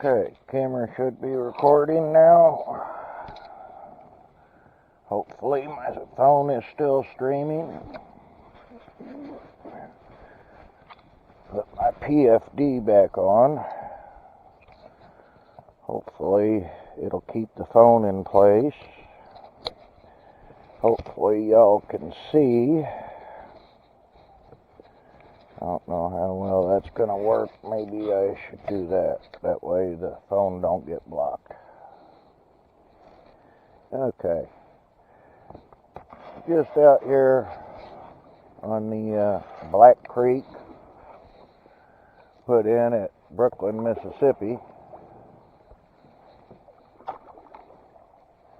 Okay, camera should be recording now. Hopefully my phone is still streaming. Put my PFD back on. Hopefully it'll keep the phone in place. Hopefully y'all can see. I don't know how well that's going to work. Maybe I should do that. That way the phone don't get blocked. Okay. Just out here on the Black Creek, put in at Brooklyn, Mississippi.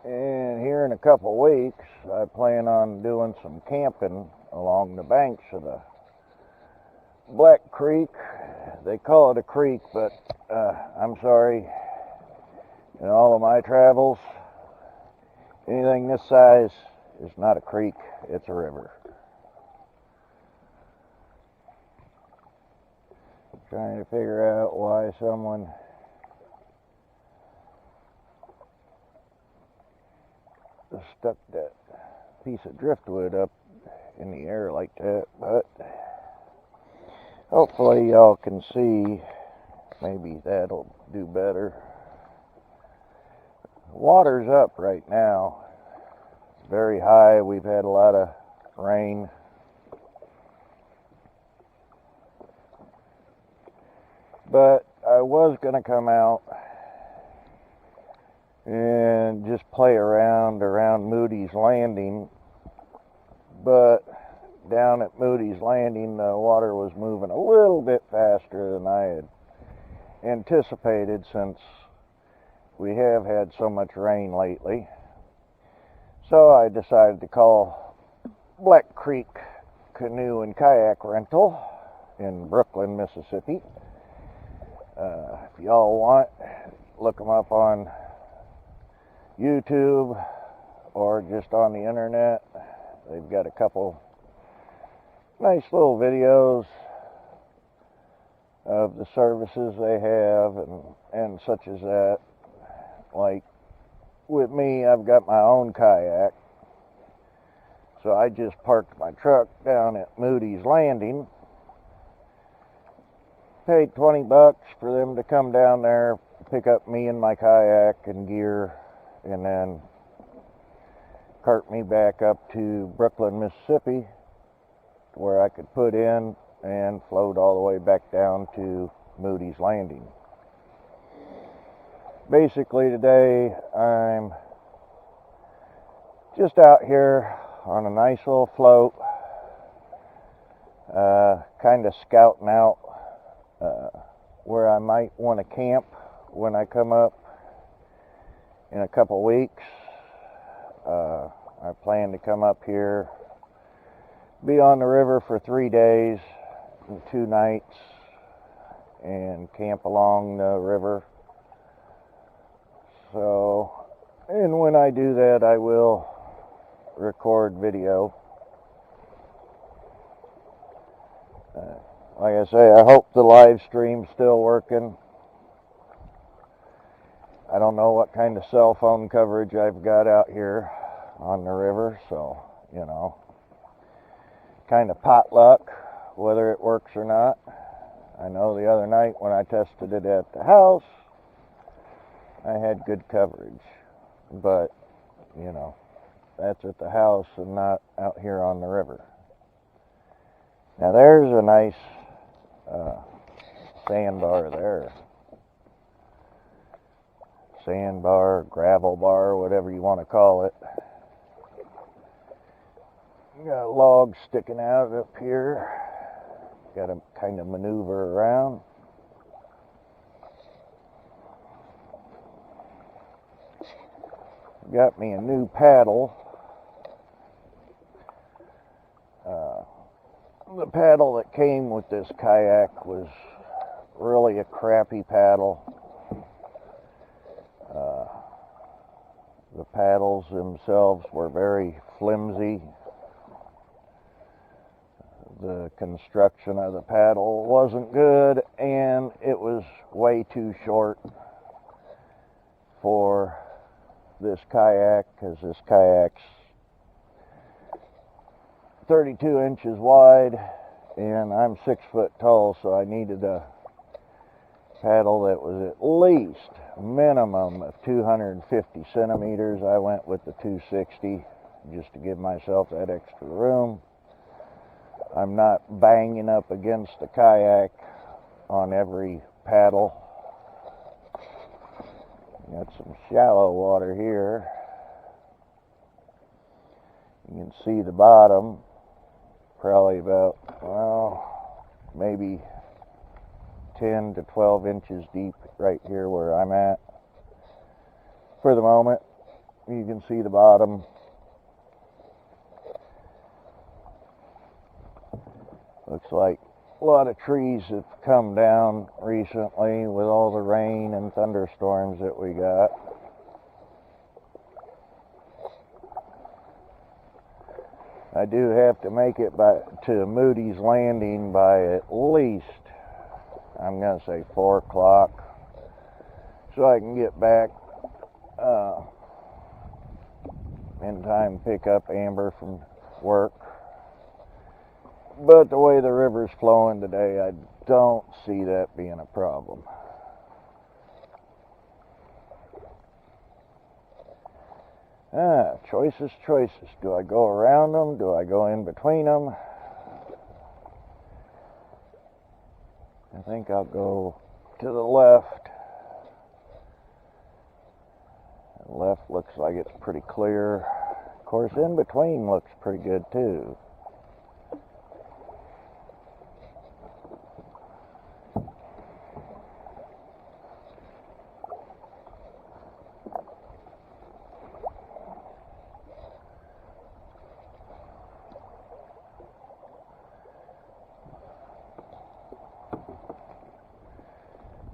And here in a couple weeks, I plan on doing some camping along the banks of the Black Creek. They call it a creek, but I'm sorry. In all of my travels, anything this size is not a creek, it's a river. I'm trying to figure out why someone stuck that piece of driftwood up in the air like that, but hopefully y'all can see. Maybe that'll do better. Water's up right now, very high. We've had a lot of rain. But I was going to come out and just play around Moodys Landing, but down at Moodys Landing the water was moving a little bit faster than I had anticipated, since we have had so much rain lately. So I decided to call Black Creek Canoe and Kayak Rental in Brooklyn, Mississippi. If y'all want, look them up on YouTube or just on the internet. They've got a couple nice little videos of the services they have and such as that. Like with me, I've got my own kayak, so I just parked my truck down at Moodys Landing, paid $20 for them to come down there, pick up me and my kayak and gear, and then cart me back up to Brooklyn, Mississippi, where I could put in and float all the way back down to Moodys Landing. Basically today I'm just out here on a nice little float, kind of scouting out where I might want to camp when I come up in a couple weeks. I plan to come up here, be on the river for 3 days and 2 nights, and camp along the river. So, and when I do that, I will record video. Like I say, I hope the live stream's still working. I don't know what kind of cell phone coverage I've got out here on the river, so, you know, kind of potluck whether it works or not. I know the other night when I tested it at the house, I had good coverage, but, you know, that's at the house and not out here on the river. Now there's a nice sandbar there. Sandbar, gravel bar, whatever you want to call it. You got logs sticking out up here. Got to kind of maneuver around. Got me a new paddle. The paddle that came with this kayak was really a crappy paddle. The paddles themselves were very flimsy. The construction of the paddle wasn't good, and it was way too short for this kayak, because this kayak's 32 inches wide and I'm 6 foot tall, so I needed a paddle that was at least minimum of 250 centimeters. I went with the 260 just to give myself that extra room. I'm not banging up against the kayak on every paddle. Got some shallow water here. You can see the bottom, probably about, well, maybe 10 to 12 inches deep right here where I'm at. For the moment, you can see the bottom. Looks like a lot of trees have come down recently with all the rain and thunderstorms that we got. I do have to make it to Moodys Landing by at least, I'm going to say 4 o'clock, so I can get back in time to pick up Amber from work. But the way the river's flowing today, I don't see that being a problem. Choices. Do I go around them? Do I go in between them? I think I'll go to the left. The left looks like it's pretty clear. Of course, in between looks pretty good too.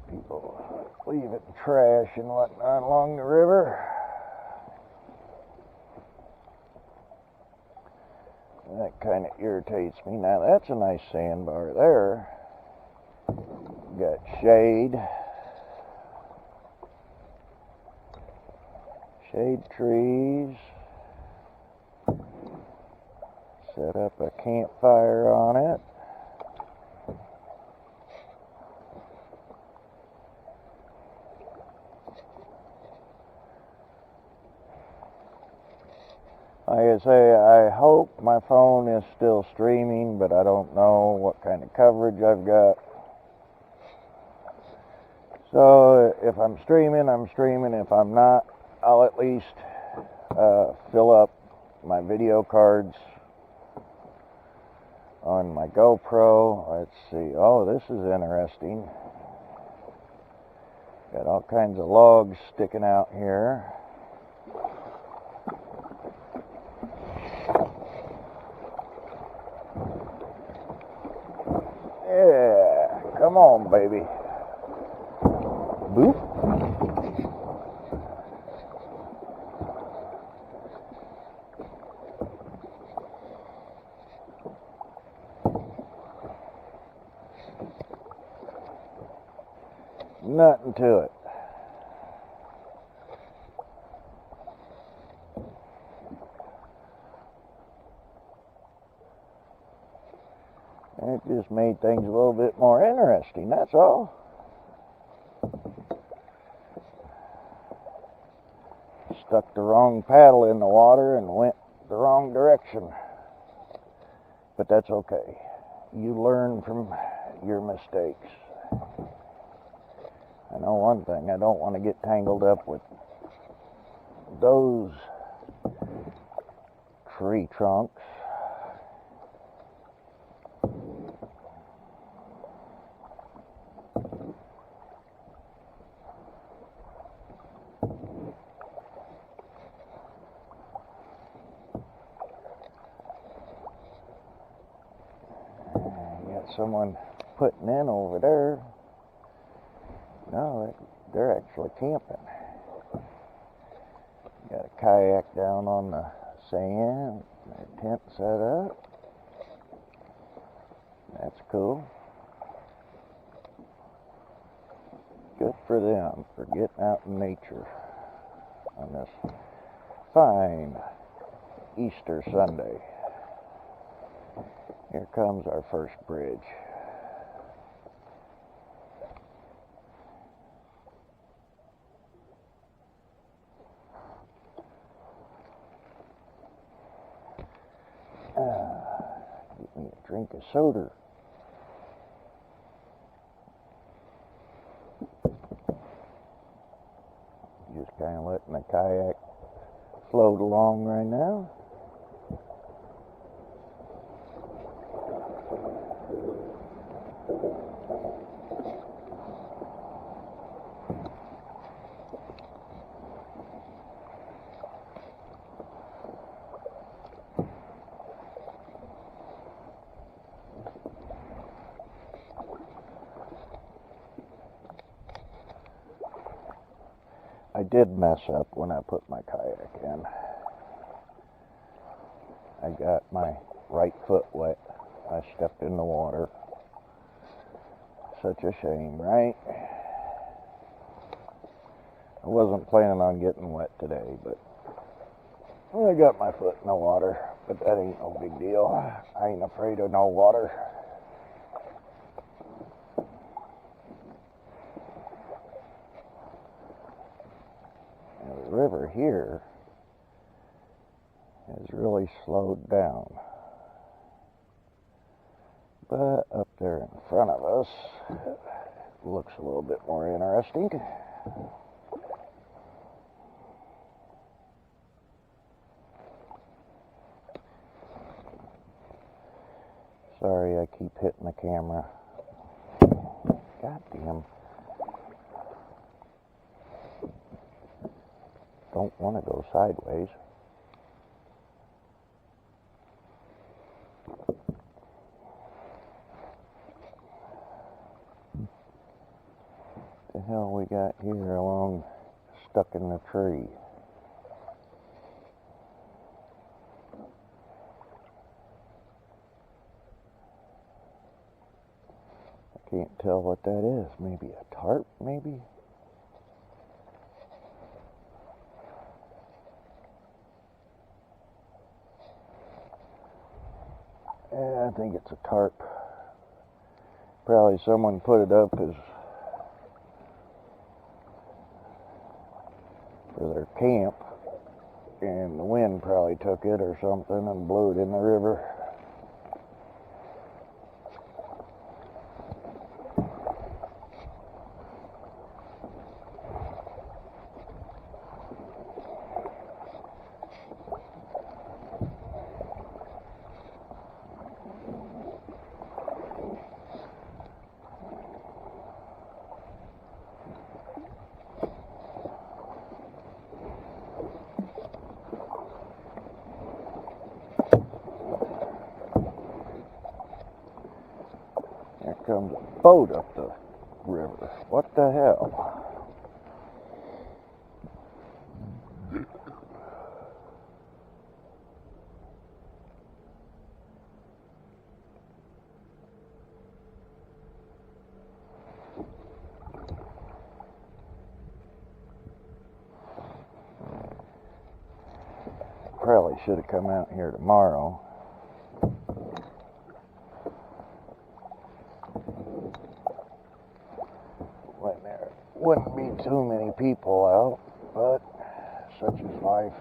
People leaving trash and whatnot along the river. That kind of irritates me. Now that's a nice sandbar there. Got shade. Shade trees. Set up a campfire on it. Like I say, I hope my phone is still streaming, but I don't know what kind of coverage I've got. So if I'm streaming, I'm streaming. If I'm not, I'll at least fill up my video cards on my GoPro. Let's see. Oh, this is interesting. Got all kinds of logs sticking out here. Yeah, come on, baby. Boop. Nothing to it. It just made things a little bit more interesting, that's all. Stuck the wrong paddle in the water and went the wrong direction. But that's okay. You learn from your mistakes. I know one thing, I don't want to get tangled up with those tree trunks. Someone putting in over there. No, they're actually camping. Got a kayak down on the sand, their tent set up. That's cool. Good for them for getting out in nature. on this fine Easter Sunday. Here comes our first bridge. Get me a drink of soda. Just kind of letting the kayak float along right now. I did mess up when I put my kayak in. I got my right foot wet. I stepped in the water. Such a shame, right? I wasn't planning on getting wet today, but I got my foot in the water. But that ain't no big deal. I ain't afraid of no water. The river here has really slowed down, but up there in front of us looks a little bit more interesting. Sorry, I keep hitting the camera. God damn. Don't want to go sideways. What the hell we got here along stuck in the tree? I can't tell what that is. Maybe a tarp, maybe? I think it's a tarp. Probably someone put it up as for their camp, and the wind probably took it or something and blew it in the river. Here comes a boat up the river. What the hell? Probably should have come out here tomorrow. When there wouldn't be too many people out, but such is life.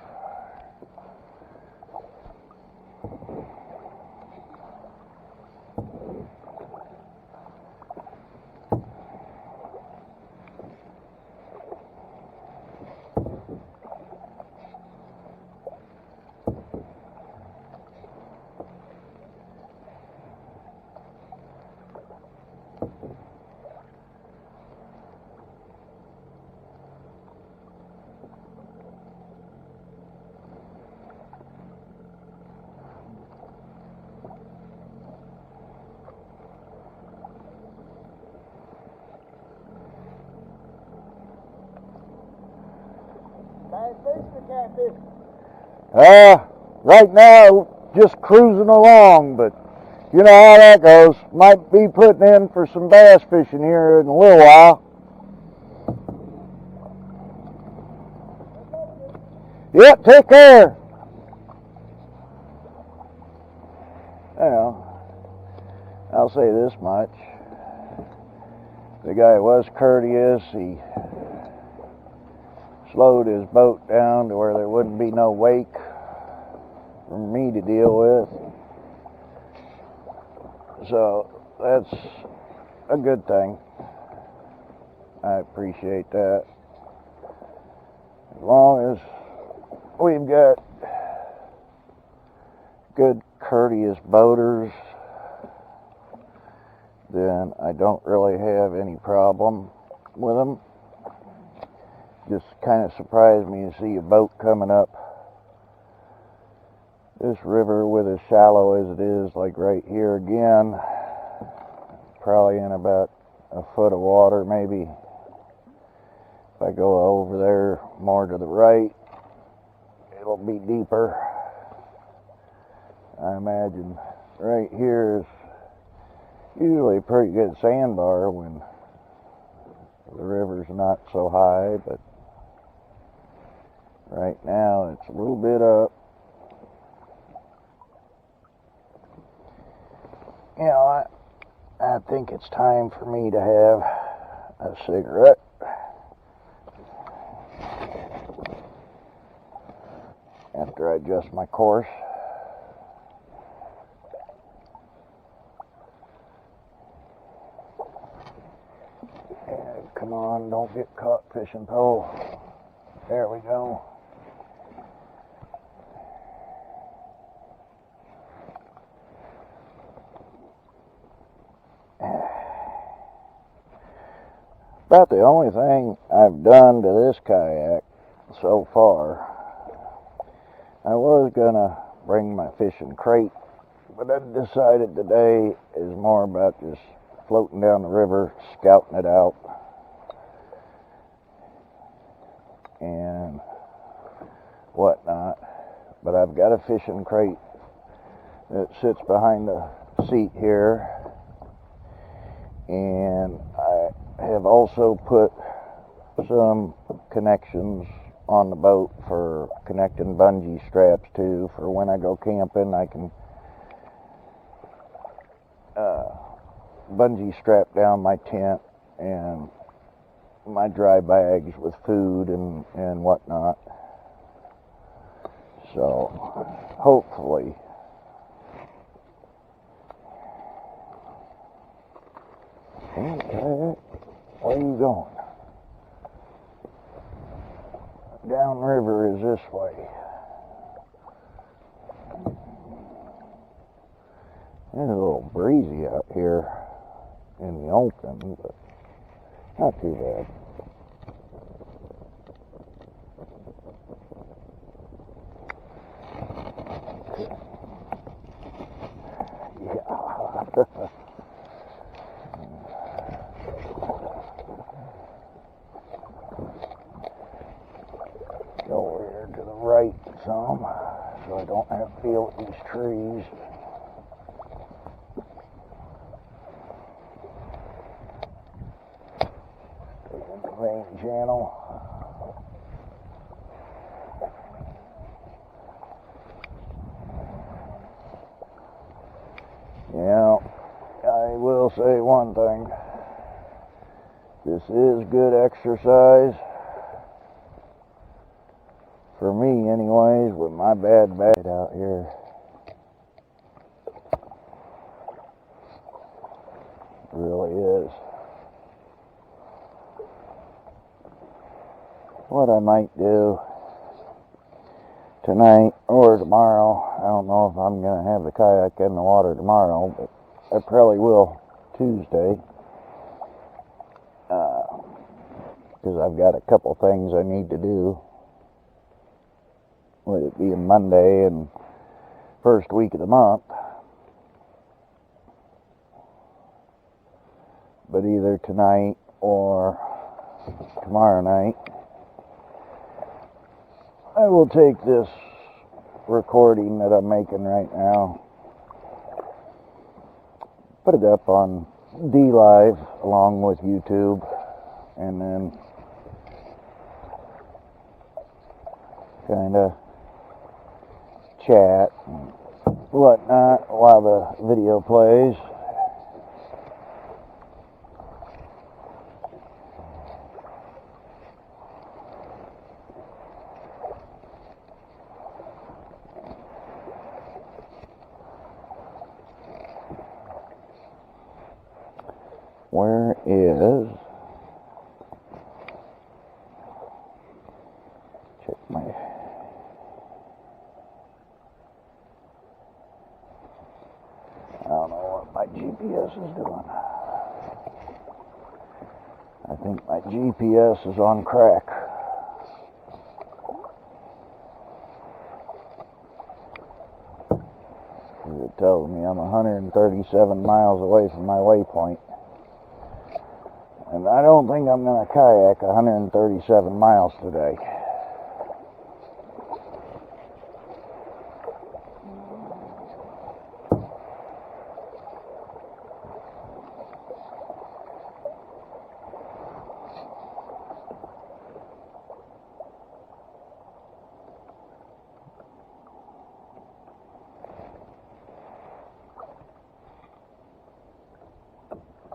Right now, just cruising along, but you know how that goes. Might be putting in for some bass fishing here in a little while. Yep, take care. Well, I'll say this much. The guy was courteous. He slowed his boat down to where there wouldn't be no wake for me to deal with. So that's a good thing. I appreciate that. As long as we've got good, courteous boaters, then I don't really have any problem with them. Just kind of surprised me to see a boat coming up this river with as shallow as it is, like right here again, probably in about a foot of water maybe. If I go over there more to the right, it'll be deeper. I imagine right here is usually a pretty good sandbar when the river's not so high, but right now it's a little bit up. You know, I think it's time for me to have a cigarette. After I adjust my course. And come on, don't get caught fishing pole. There we go. About the only thing I've done to this kayak so far. I was gonna bring my fishing crate, but I decided today is more about just floating down the river, scouting it out, and whatnot. But I've got a fishing crate that sits behind the seat here, and I have also put some connections on the boat for connecting bungee straps too, for when I go camping I can bungee strap down my tent and my dry bags with food and whatnot. So hopefully okay, where are you going? Downriver is this way. It's a little breezy out here in the open, but not too bad. Yeah. Go over here to the right some, so I don't have to deal with these trees. Taking the main channel. Yeah, I will say one thing. This is good exercise. For me anyways, with my bad back out here. It really is. What I might do tonight or tomorrow, I don't know if I'm going to have the kayak in the water tomorrow, but I probably will Tuesday. Because I've got a couple things I need to do. With it being Monday and first week of the month. But either tonight or tomorrow night, I will take this recording that I'm making right now, put it up on D-Live along with YouTube, and then kind of chat and whatnot while the video plays. Where is, check my, I don't know what my GPS is doing. I think my GPS is on crack. It tells me I'm 137 miles away from my waypoint. And I don't think I'm going to kayak 137 miles today.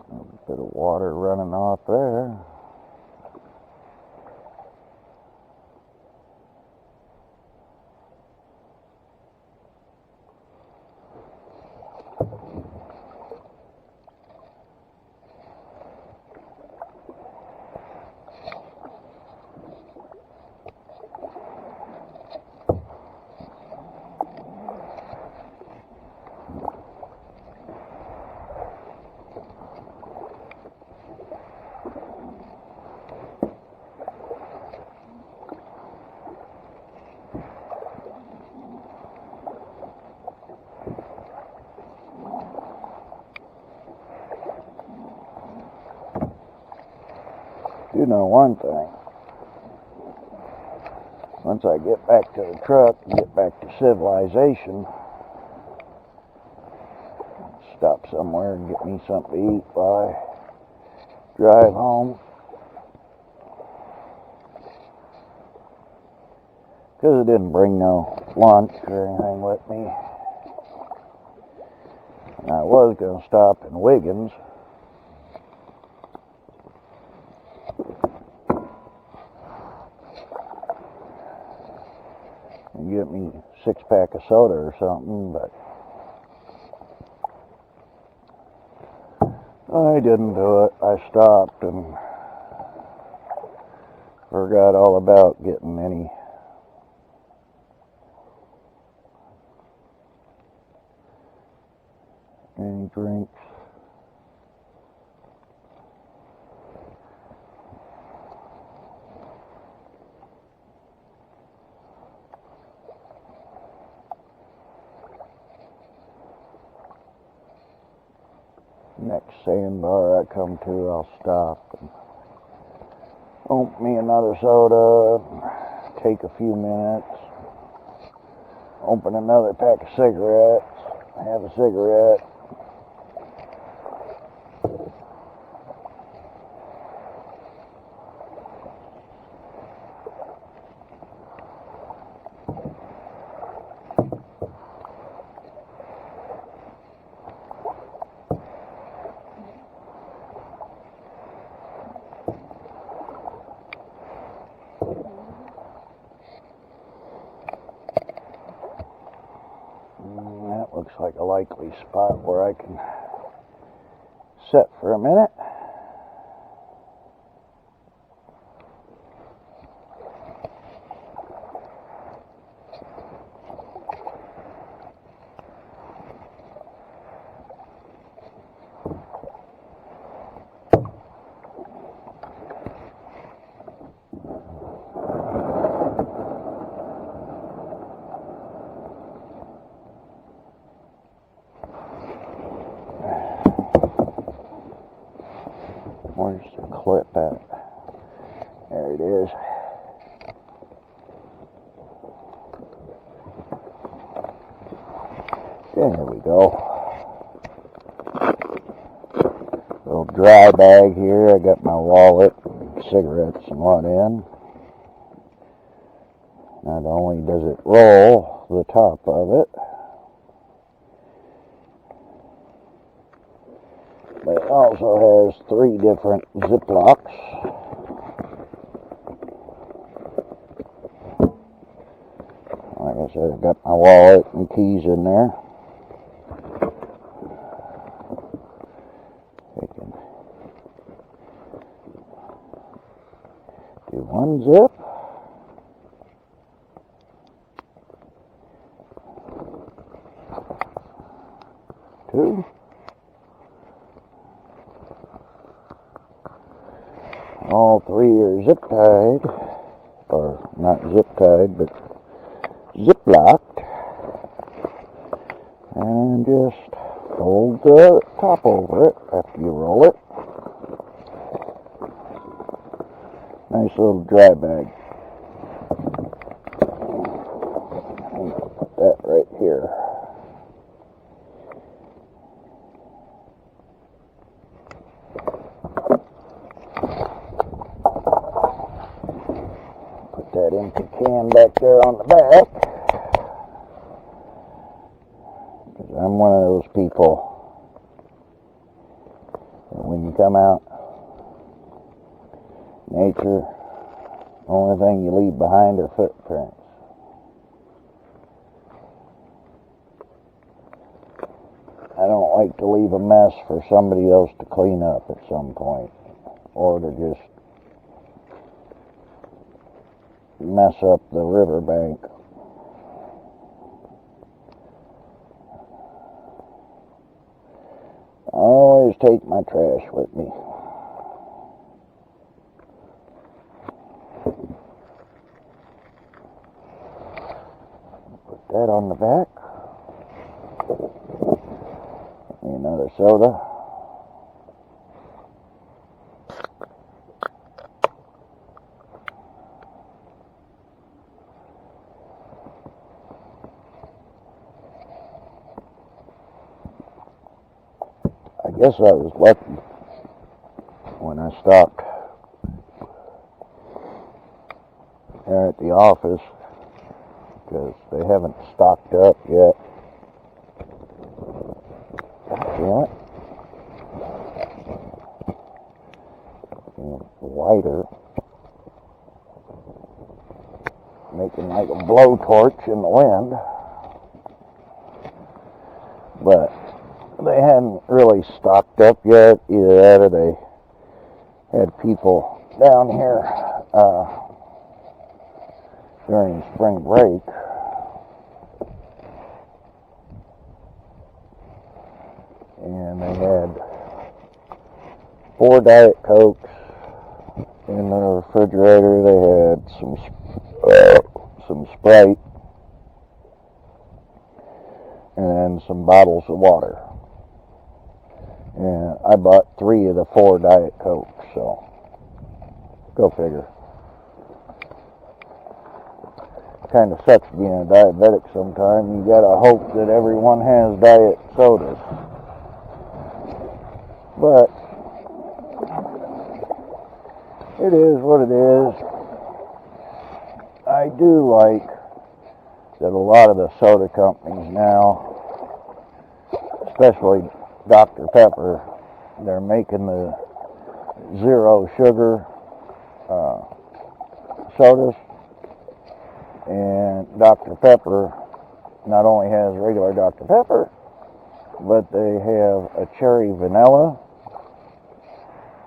A bit of water running off there. You know one thing, once I get back to the truck and get back to civilization, stop somewhere and get me something to eat while I drive home. Because I didn't bring no lunch or anything with me. And I was going to stop in Wiggins. And get me a 6-pack of soda or something, but I didn't do it. I stopped and forgot all about getting any drinks. Next sandbar I come to, I'll stop and open me another soda, take a few minutes, open another pack of cigarettes, have a cigarette. That looks like a likely spot where I can sit for a minute. Where's the clip at? There it is. There we go. Little dry bag here. I got my wallet, cigarettes and what in. Not only does it roll the top of it, but it also has 3 different zip locks. Like I said, I've got my wallet and keys in there. I can do 1 zip. 2. All 3 are zip tied, or not zip tied, but zip locked, and just fold the top over it after you roll it. Nice little dry bag. I'm gonna put that right here. Put that empty can back there on the back. Because I'm one of those people that when you come out, nature, the only thing you leave behind are footprints. I don't like to leave a mess for somebody else to clean up at some point, or to just mess up the riverbank. I always take my trash with me. Put that on the back. Another soda. I guess I was lucky when I stopped there at the office, because they haven't stocked up yet. Damn it. Lighter. Making like a blowtorch in the wind. But they hadn't really stocked up yet. Either that or they had people down here during spring break. And they had 4 Diet Cokes in the refrigerator. They had some Sprite and some bottles of water. And I bought 3 of the 4 Diet Cokes, so go figure. Kind of sucks being a diabetic sometimes. You gotta hope that everyone has diet sodas. But it is what it is. I do like that a lot of the soda companies now, especially Dr. Pepper, they're making the 0 sugar sodas. And Dr. Pepper not only has regular Dr. Pepper, but they have a cherry vanilla.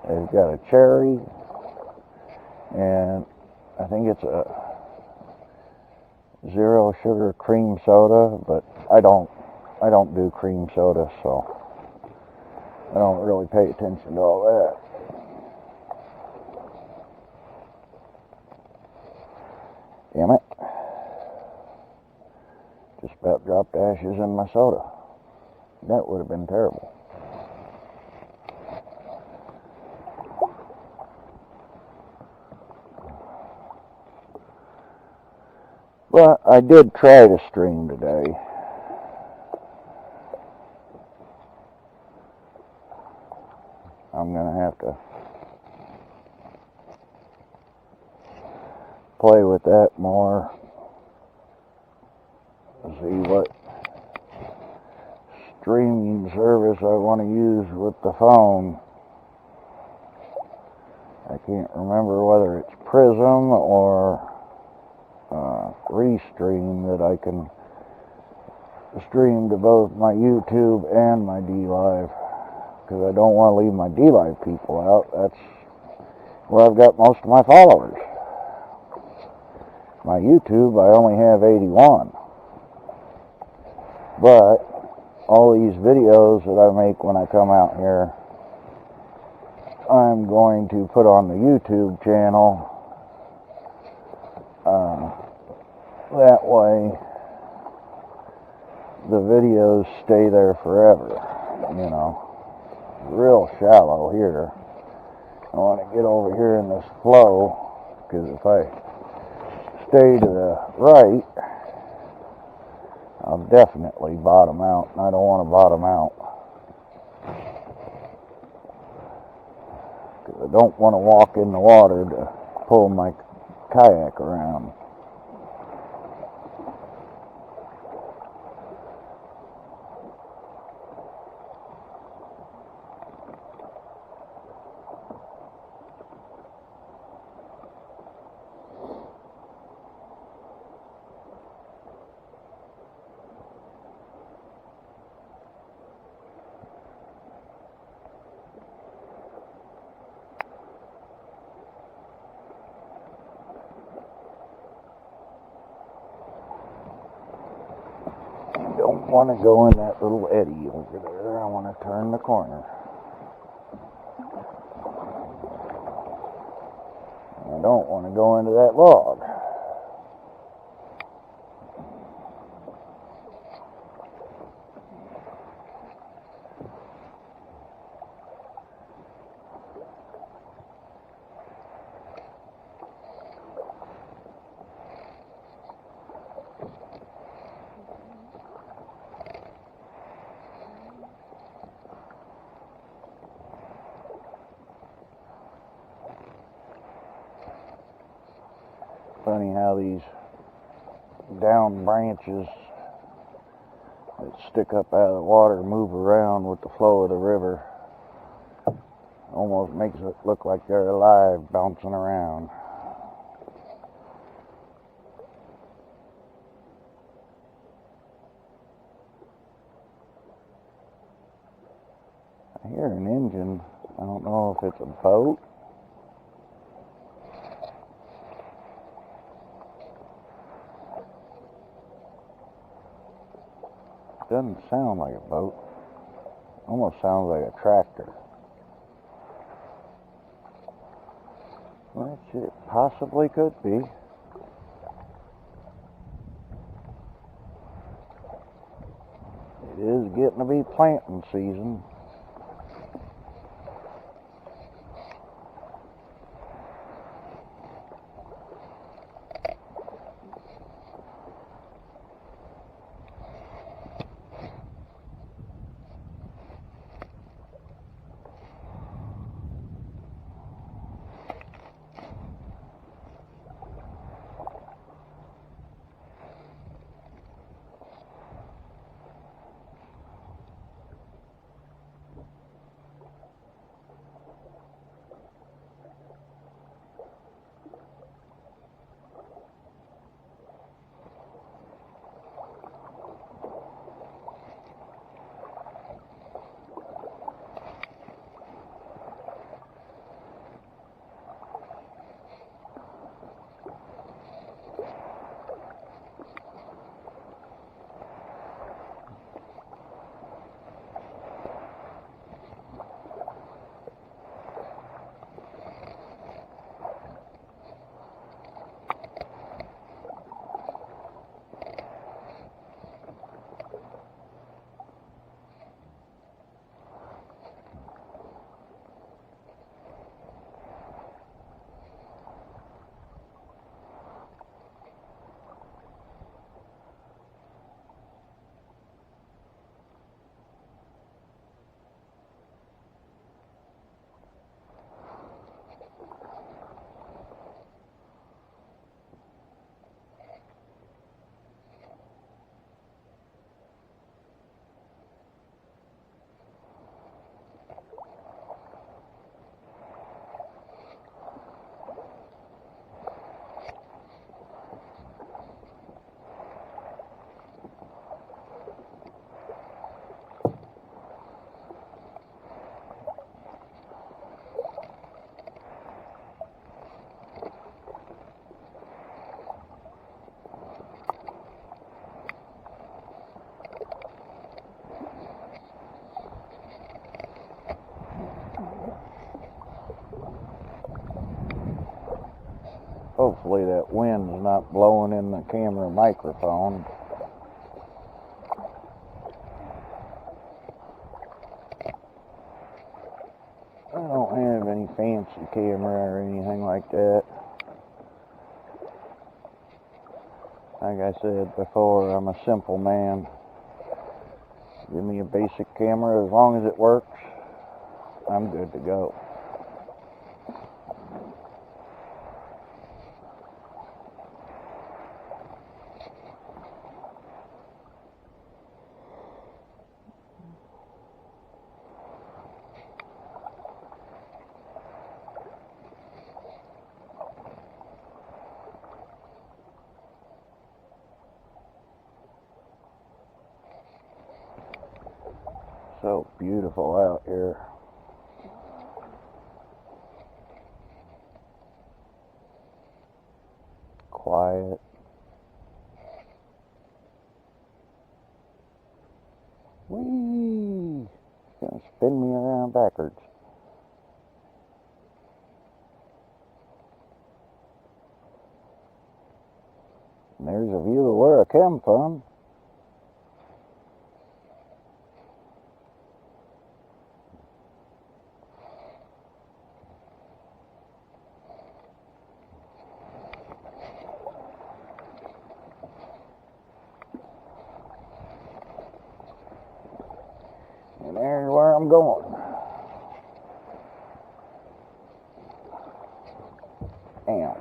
They've got a cherry, and I think it's a 0 sugar cream soda, but I don't do cream soda, so I don't really pay attention to all that. Damn it. Just about dropped ashes in my soda. That would have been terrible. But I did try to stream today. I'm going to have to play with that more. streaming service I want to use with the phone. I can't remember whether it's Prism or Restream that I can stream to both my YouTube and my DLive, because I don't want to leave my DLive people out. That's where I've got most of my followers. My YouTube, I only have 81. But all these videos that I make when I come out here, I'm going to put on the YouTube channel. That way the videos stay there forever, you know. Real shallow here. I want to get over here in this flow, because if I stay to the right, I'll definitely bottom out, and I don't want to bottom out. Because I don't want to walk in the water to pull my kayak around. Don't want to go in that little eddy over there. I want to turn the corner. I don't want to go into that log. Funny how these down branches that stick up out of the water move around with the flow of the river. Almost makes it look like they're alive, bouncing around. I hear an engine. I don't know if it's a boat. Doesn't sound like a boat. Almost sounds like a tractor. Which it possibly could be. It is getting to be planting season. Hopefully that wind's not blowing in the camera microphone. I don't have any fancy camera or anything like that. Like I said before, I'm a simple man. Give me a basic camera, as long as it works, I'm good to go. So beautiful out here. Quiet. Whee! It's gonna spin me around backwards. And there's a view of where I come from. And there's where I'm going. Damn.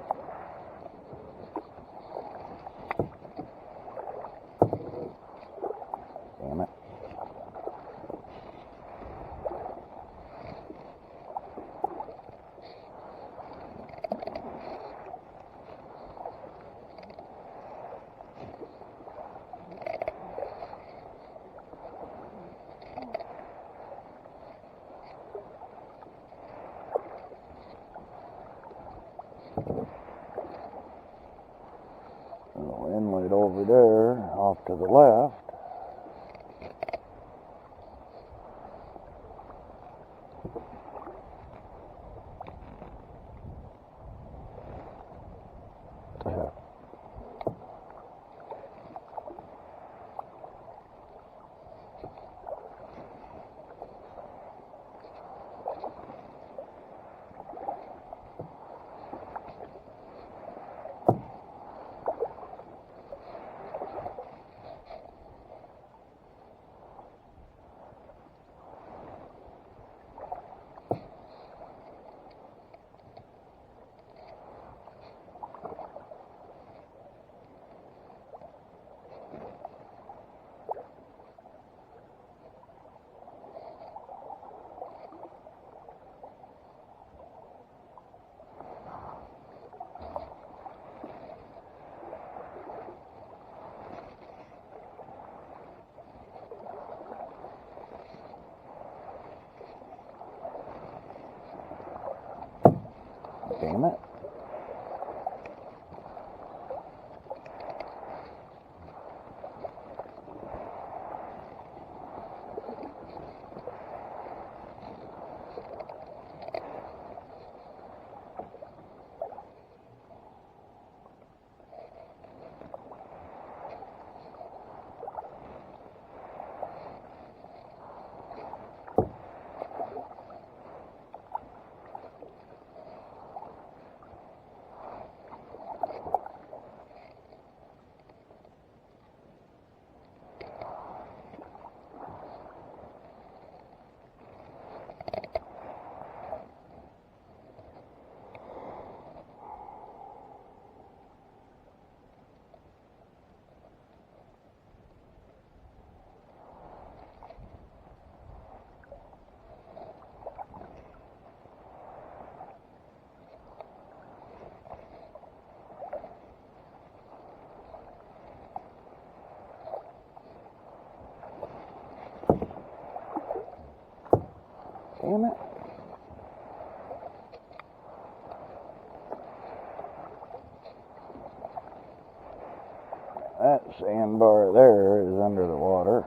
Damn it. Little inlet over there, off to the left. Damn it. Damn it. That sandbar there is under the water.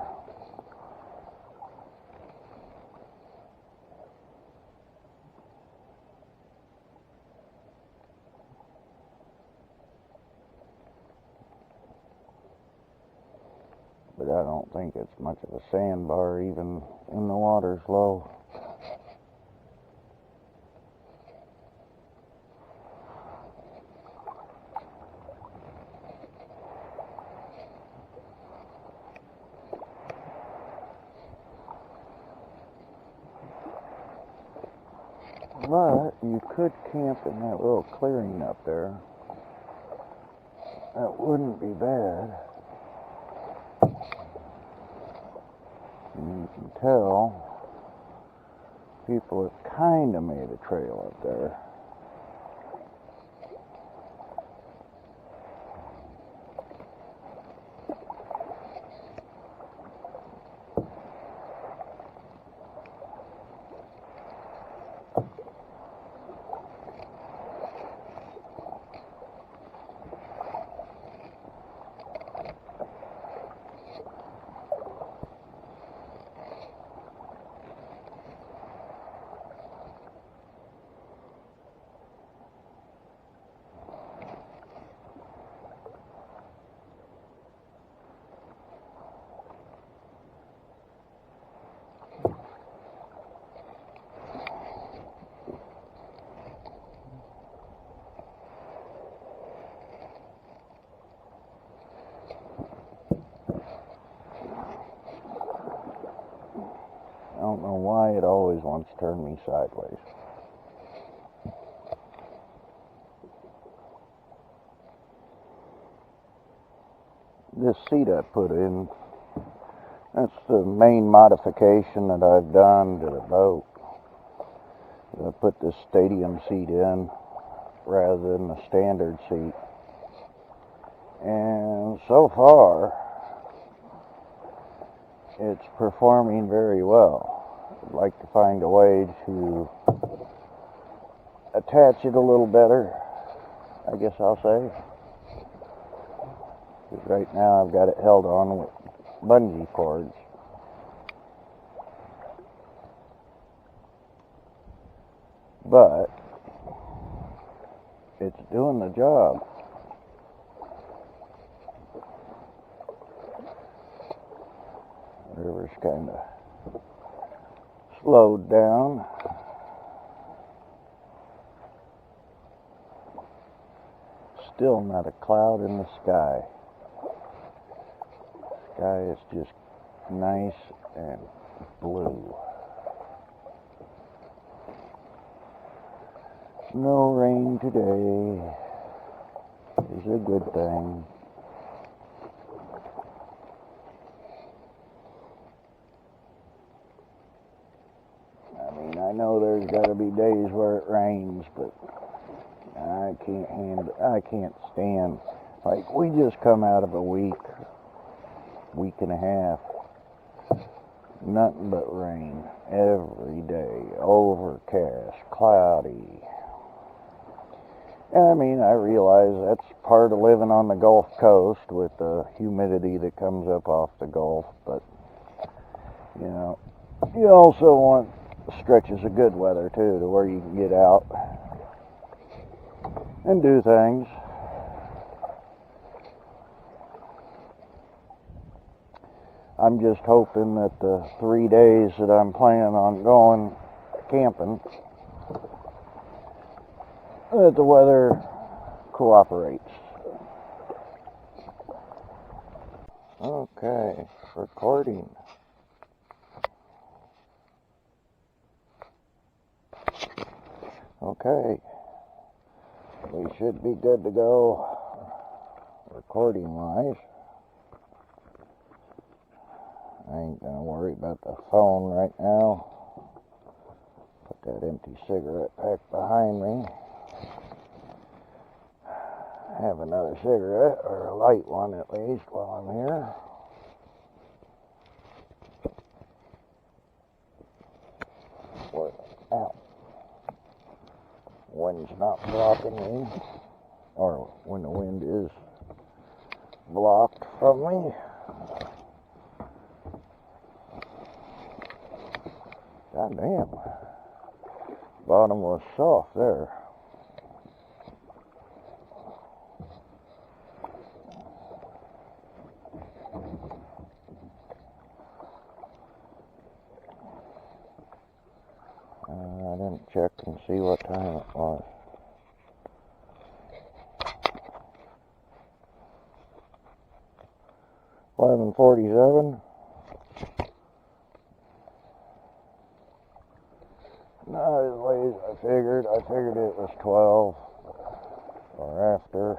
but I don't think it's much of a sandbar even when the water's low. But you could camp in that little clearing up there. That wouldn't be bad. And you can tell people have kind of made a trail up there. I don't know why it always wants to turn me sideways. This seat I put in, that's the main modification that I've done to the boat. I put this stadium seat in rather than the standard seat. And so far, it's performing very well. I'd like to find a way to attach it a little better, I guess I'll say. Because right now I've got it held on with bungee cords. But it's doing the job. The river's kind of slowed down. Still not a cloud in the sky. The sky is just nice and blue. No rain today is a good thing. I mean, I know there's got to be days where it rains, but I can't stand. Like, we just come out of a week and a half, nothing but rain every day, overcast, cloudy. And I mean, I realize that's part of living on the Gulf Coast with the humidity that comes up off the Gulf, but you know, you also want stretches of good weather too, to where you can get out and do things. I'm just hoping that the 3 days that I'm planning on going camping, that the weather cooperates. Okay, recording. Okay, we should be good to go recording wise. I ain't gonna worry about the phone right now. Put that empty cigarette pack behind me. Have another cigarette, or a light one at least, while I'm here. Ow. Wind's not blocking me, or when the wind is blocked from me. God damn. Bottom was soft there. check and see what time it was. $11:47. Not as late as I figured. I figured it was 12 or after.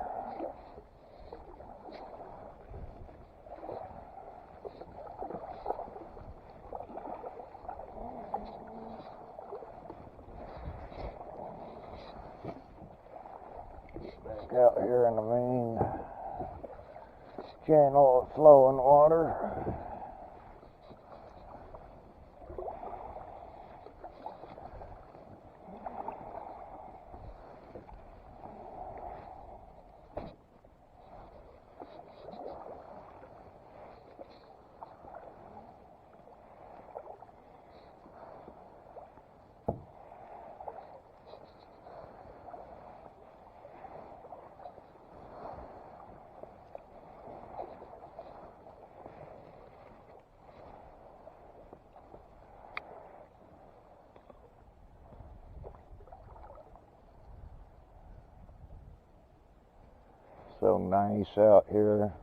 Back out here in the main channel of flowing water. So nice out here,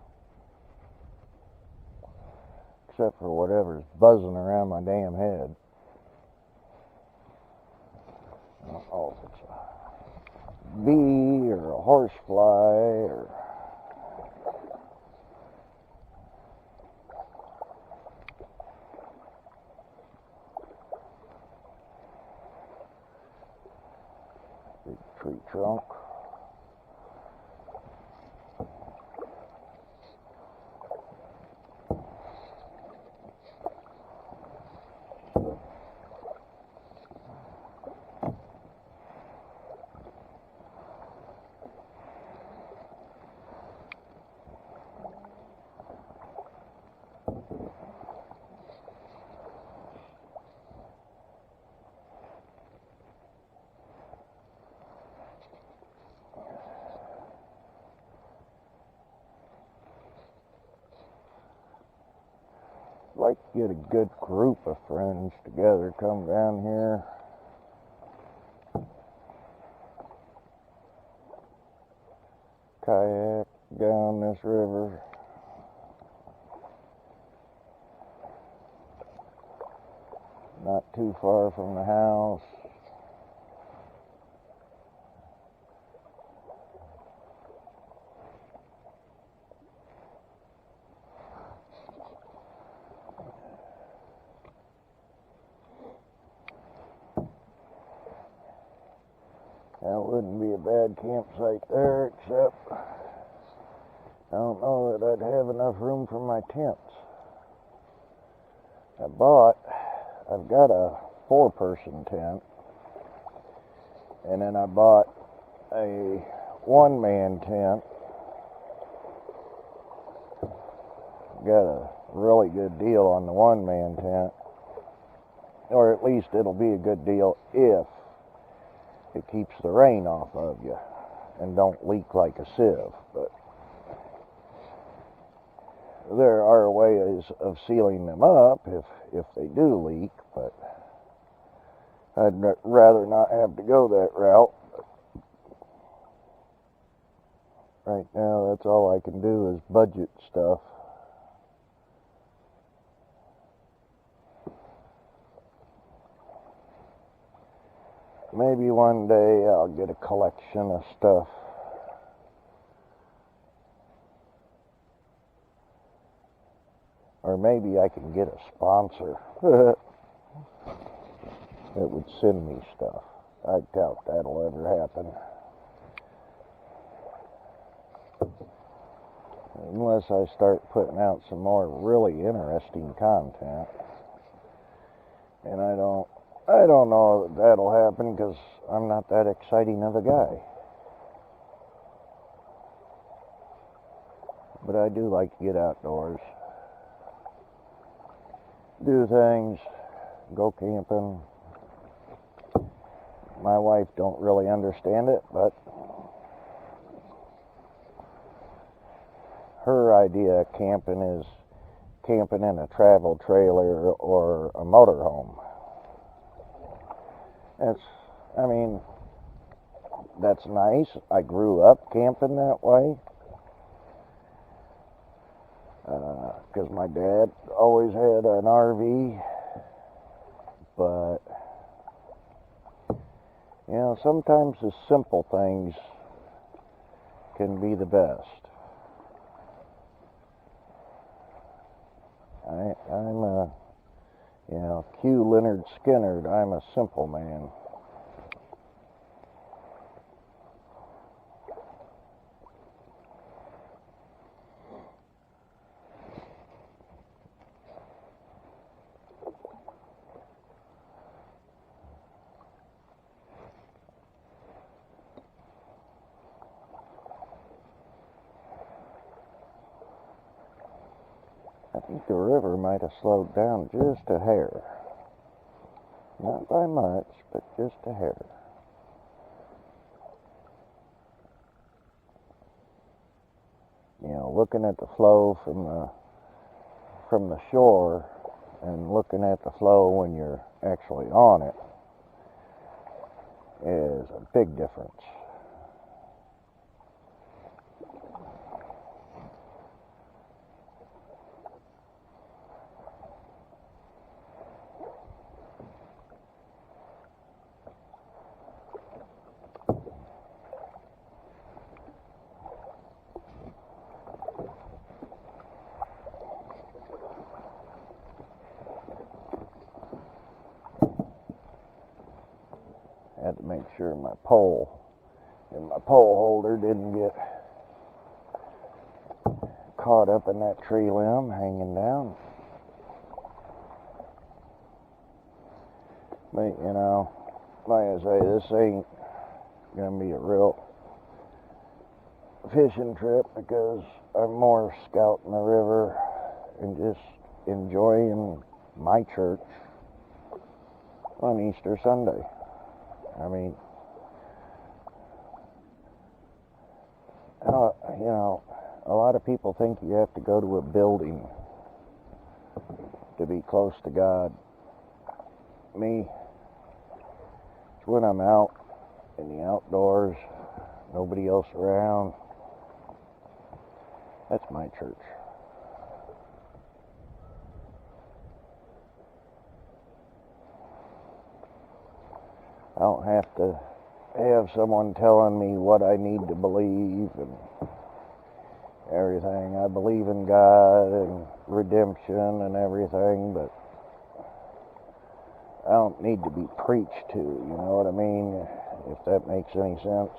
except for whatever's buzzing around my damn head. I don't know if it's a bee or a horsefly or big tree trunk. Like to get a good group of friends together, come down here. Kayak down this river. Not too far from the house. That wouldn't be a bad campsite there, except I don't know that I'd have enough room for my tents. I've got a 4-person tent, and then I bought a 1-man tent. Got a really good deal on the 1-man tent, or at least it'll be a good deal if it keeps the rain off of you and don't leak like a sieve. But there are ways of sealing them up if they do leak, but I'd rather not have to go that route. Right now, that's all I can do is budget stuff. Maybe one day I'll get a collection of stuff. Or maybe I can get a sponsor that would send me stuff. I doubt that'll ever happen. Unless I start putting out some more really interesting content. And I don't know that that'll happen because I'm not that exciting of a guy. But I do like to get outdoors. Do things, go camping. My wife don't really understand it, but her idea of camping is camping in a travel trailer or a motorhome. I mean, that's nice. I grew up camping that way. Because my dad always had an RV. But, you know, sometimes the simple things can be the best. I'm a, you know, Q Leonard Skinner, I'm a simple man. I think the river might have slowed down just a hair. Not by much, but just a hair. You know, looking at the flow from the shore and looking at the flow when you're actually on it is a big difference. Had to make sure my pole and my pole holder didn't get caught up in that tree limb hanging down. But, you know, like I say, this ain't gonna be a real fishing trip because I'm more scouting the river and just enjoying my church on Easter Sunday. I mean, you know, a lot of people think you have to go to a building to be close to God. Me, it's when I'm out in the outdoors, nobody else around. That's my church. I don't have to have someone telling me what I need to believe and everything. I believe in God and redemption and everything, but I don't need to be preached to, you know what I mean? If that makes any sense.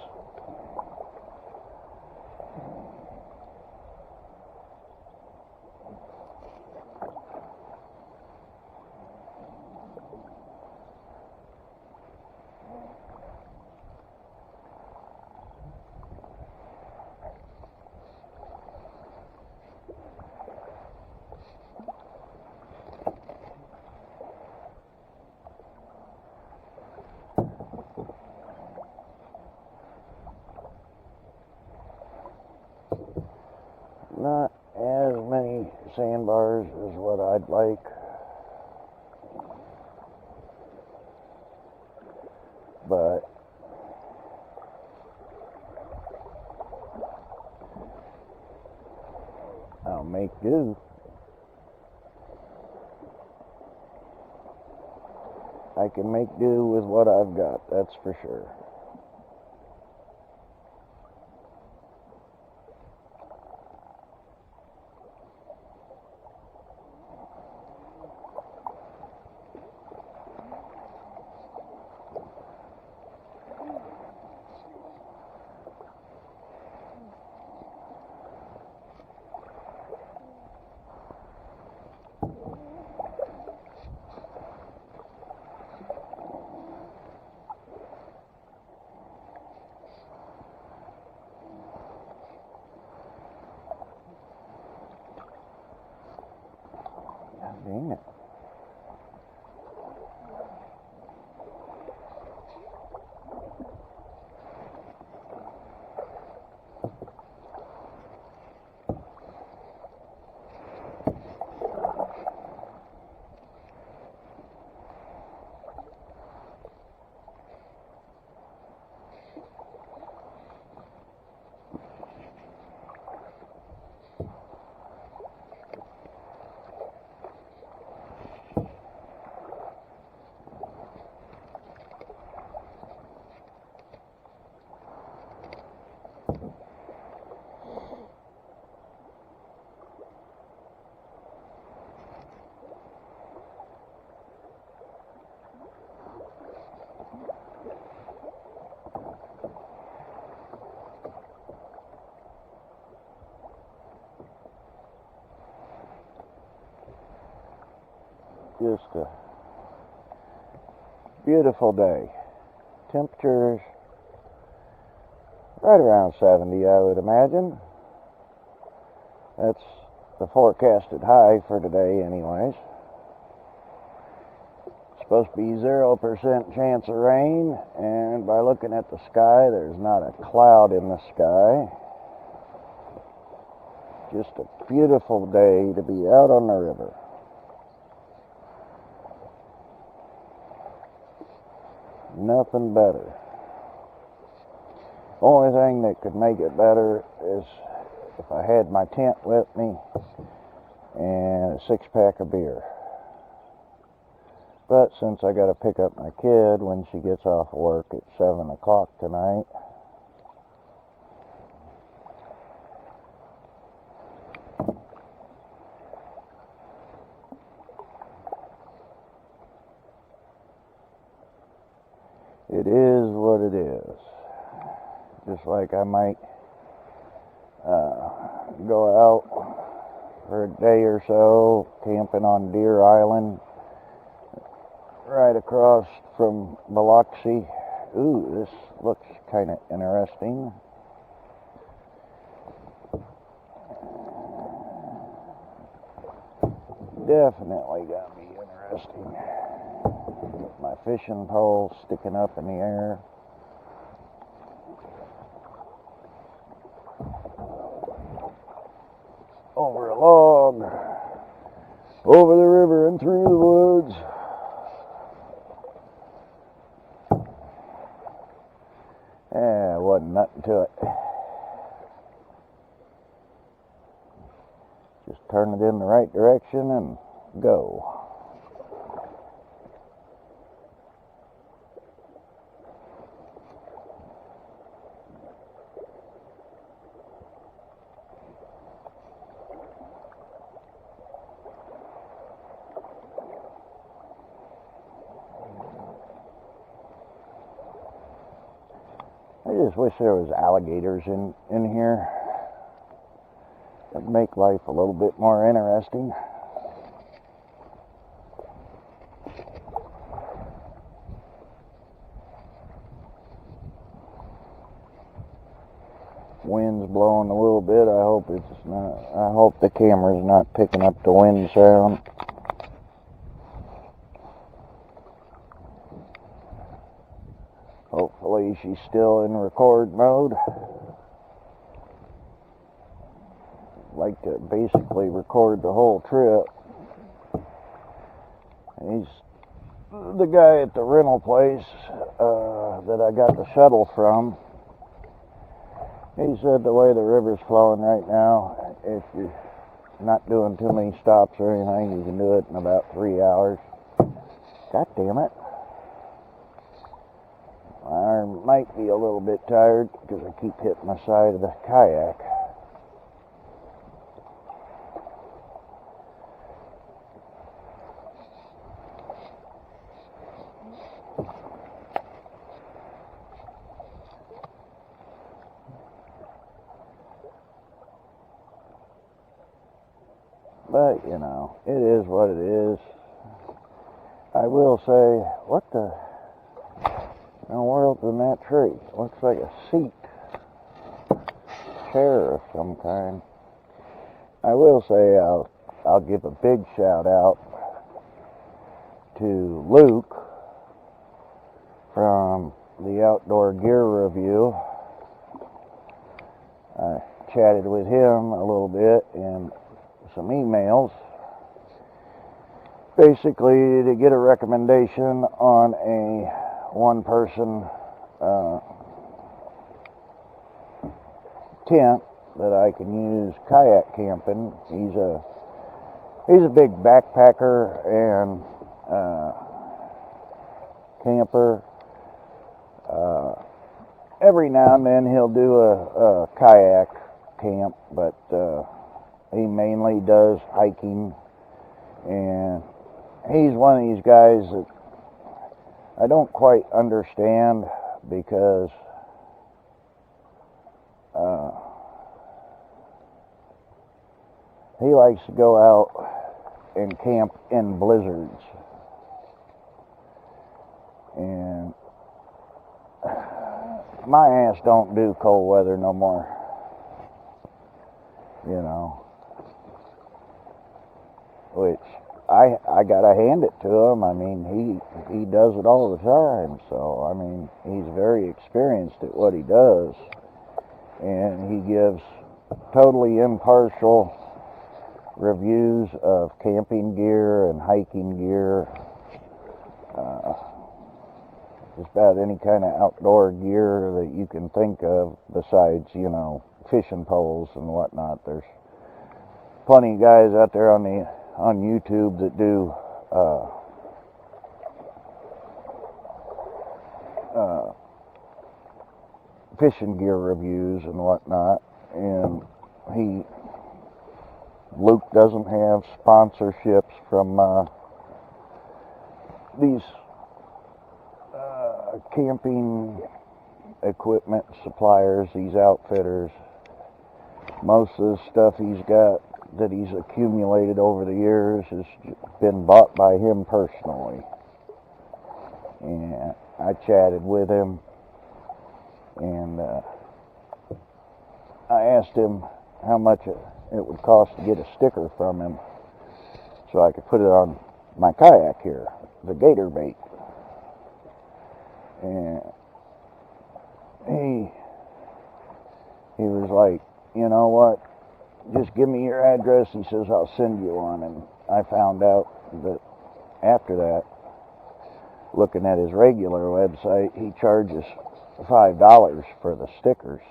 Not as many sandbars as what I'd like, but I'll make do. I can make do with what I've got, that's for sure. Dang it. Just a beautiful day. Temperatures right around 70, I would imagine. That's the forecasted high for today anyways. It's supposed to be 0% chance of rain, and by looking at the sky, there's not a cloud in the sky. Just a beautiful day to be out on the river. Nothing better. Only thing that could make it better is if I had my tent with me and a 6-pack of beer. But since I got to pick up my kid when she gets off work at 7 o'clock tonight, it is what it is. Just like I might go out for a day or so camping on Deer Island right across from Biloxi. Ooh, this looks kind of interesting. Definitely gonna be interesting. My fishing pole sticking up in the air. Over a log, over the river and through the woods. Wasn't nothing to it. Just turn it in the right direction and go. I just wish there was alligators in here. That'd make life a little bit more interesting. Wind's blowing a little bit. I hope it's not. I hope the camera's not picking up the wind sound. Hopefully she's still in record mode. I'd like to basically record the whole trip. He's the guy at the rental place that I got the shuttle from. He said the way the river's flowing right now, if you're not doing too many stops or anything, you can do it in about 3 hours. God damn it. My arm might be a little bit tired because I keep hitting the side of the kayak. But, you know, it is what it is. I will say, what the in the world's in that tree? Looks like a seat. Chair of some kind. I will say I'll give a big shout out to Luke from the Outdoor Gear Review. I chatted with him a little bit in some emails, basically to get a recommendation on a one-person tent that I can use kayak camping. He's a big backpacker and camper. Every now and then he'll do a kayak camp, but he mainly does hiking, and he's one of these guys that I don't quite understand because he likes to go out and camp in blizzards. And my ass don't do cold weather no more. You know, which I gotta hand it to him. I mean, he does it all the time. So I mean, he's very experienced at what he does, and he gives totally impartial reviews of camping gear and hiking gear. Just about any kind of outdoor gear that you can think of, besides, you know, fishing poles and whatnot. There's plenty of guys out there on YouTube that do fishing gear reviews and whatnot, and Luke doesn't have sponsorships from these camping equipment suppliers, these outfitters. Most of the stuff he's got that he's accumulated over the years has been bought by him personally. And I chatted with him, and I asked him how much it would cost to get a sticker from him so I could put it on my kayak here, the gator bait. And he was like, you know what, just give me your address. He says, I'll send you one. And I found out that after that, looking at his regular website, he charges $5 for the stickers.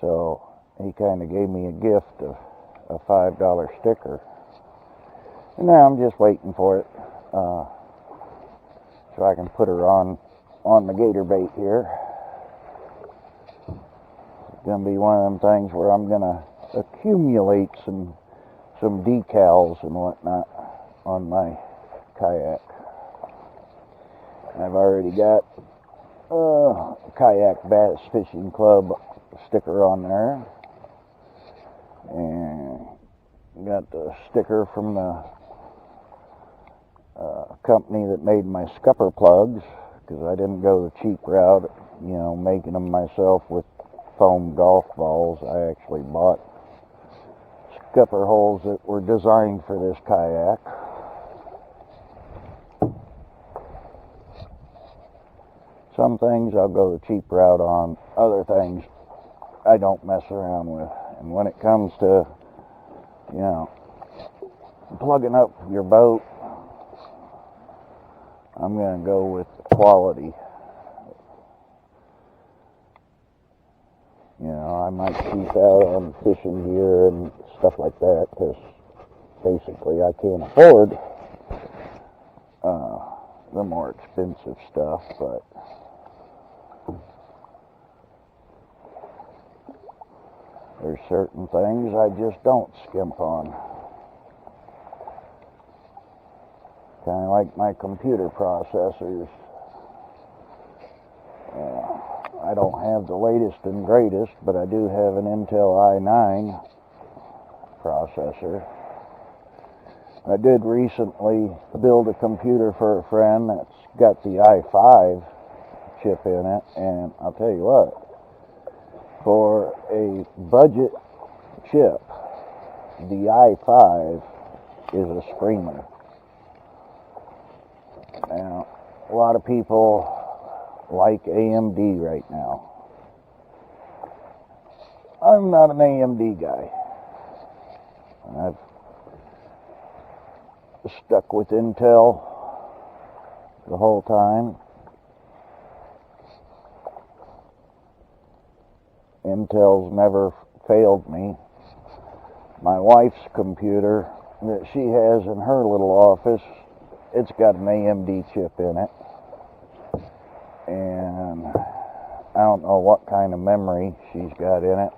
So he kind of gave me a gift of a $5 sticker. And now I'm just waiting for it so I can put her on the gator bait here. It's going to be one of them things where I'm going to accumulate some decals and whatnot on my kayak. I've already got Kayak Bass Fishing Club sticker on there, and got the sticker from the company that made my scupper plugs, because I didn't go the cheap route, you know, making them myself with foam golf balls. I actually bought scupper holes that were designed for this kayak. Some things I'll go the cheap route on, other things I don't mess around with. And when it comes to, you know, plugging up your boat, I'm going to go with the quality. You know, I might cheap out on fishing gear and stuff like that, because basically I can't afford the more expensive stuff, but there's certain things I just don't skimp on. Kind of like my computer processors. I don't have the latest and greatest, but I do have an Intel i9 processor. I did recently build a computer for a friend that's got the i5 chip in it, and I'll tell you what, for a budget chip, the i5 is a screamer. Now, a lot of people like AMD right now. I'm not an AMD guy. I've stuck with Intel the whole time. Intel's never failed me. My wife's computer that she has in her little office, it's got an AMD chip in it. And I don't know what kind of memory she's got in it,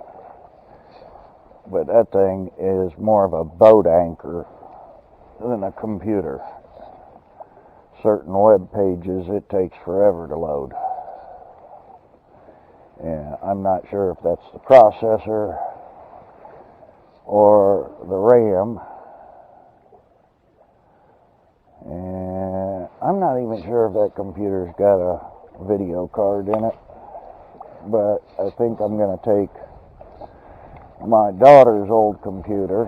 but that thing is more of a boat anchor than a computer. Certain web pages, it takes forever to load. And I'm not sure if that's the processor or the RAM, And I'm not even sure if that computer's got a video card in it, but I think I'm going to take my daughter's old computer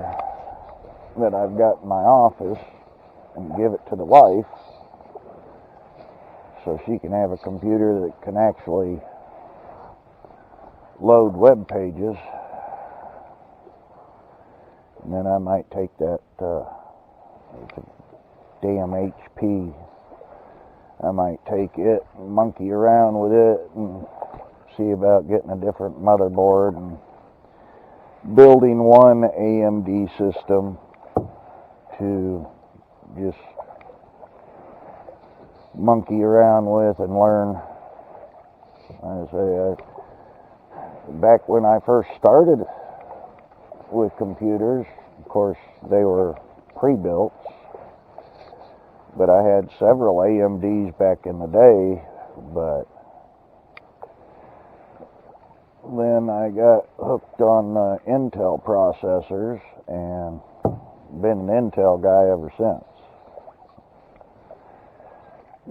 that I've got in my office and give it to the wife so she can have a computer that can actually load web pages. And then I might take that damn HP. I might take it and monkey around with it and see about getting a different motherboard and building one AMD system to just monkey around with and learn. I say, back when I first started with computers, of course, they were pre-built, but I had several AMDs back in the day, but then I got hooked on Intel processors and been an Intel guy ever since.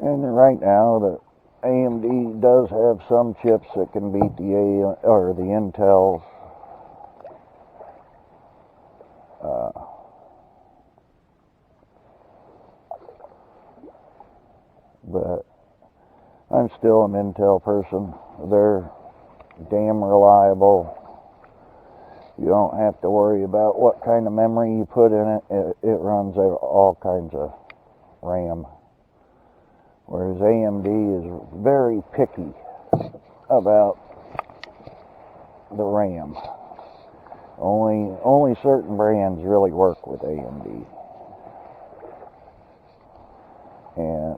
And right now, the AMD does have some chips that can beat the Intels. But I'm still an Intel person. They're damn reliable. You don't have to worry about what kind of memory you put in it. It runs all kinds of RAM. Whereas AMD is very picky about the RAM. Only certain brands really work with AMD. And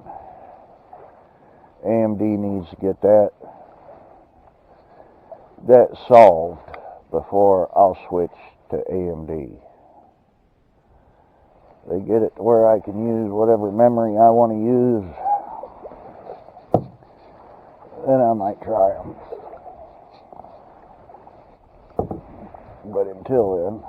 AMD needs to get that solved before I'll switch to AMD. They get it to where I can use whatever memory I want to use, then I might try them. But until then,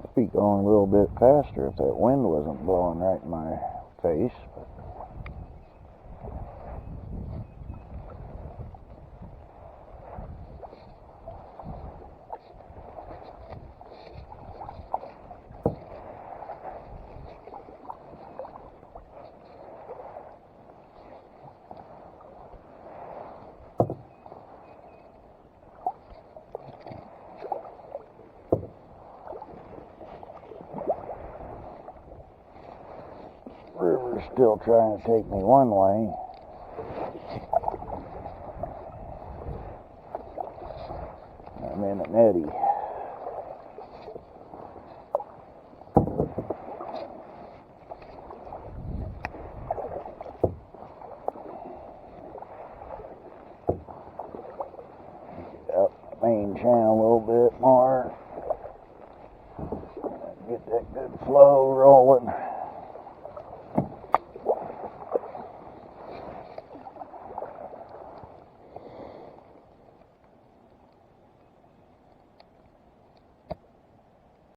I'd be going a little bit faster if that wind wasn't blowing right in my face. But river's still trying to take me one way. I'm in an eddy. Get up the main channel a little bit more. Get that good flow rolling.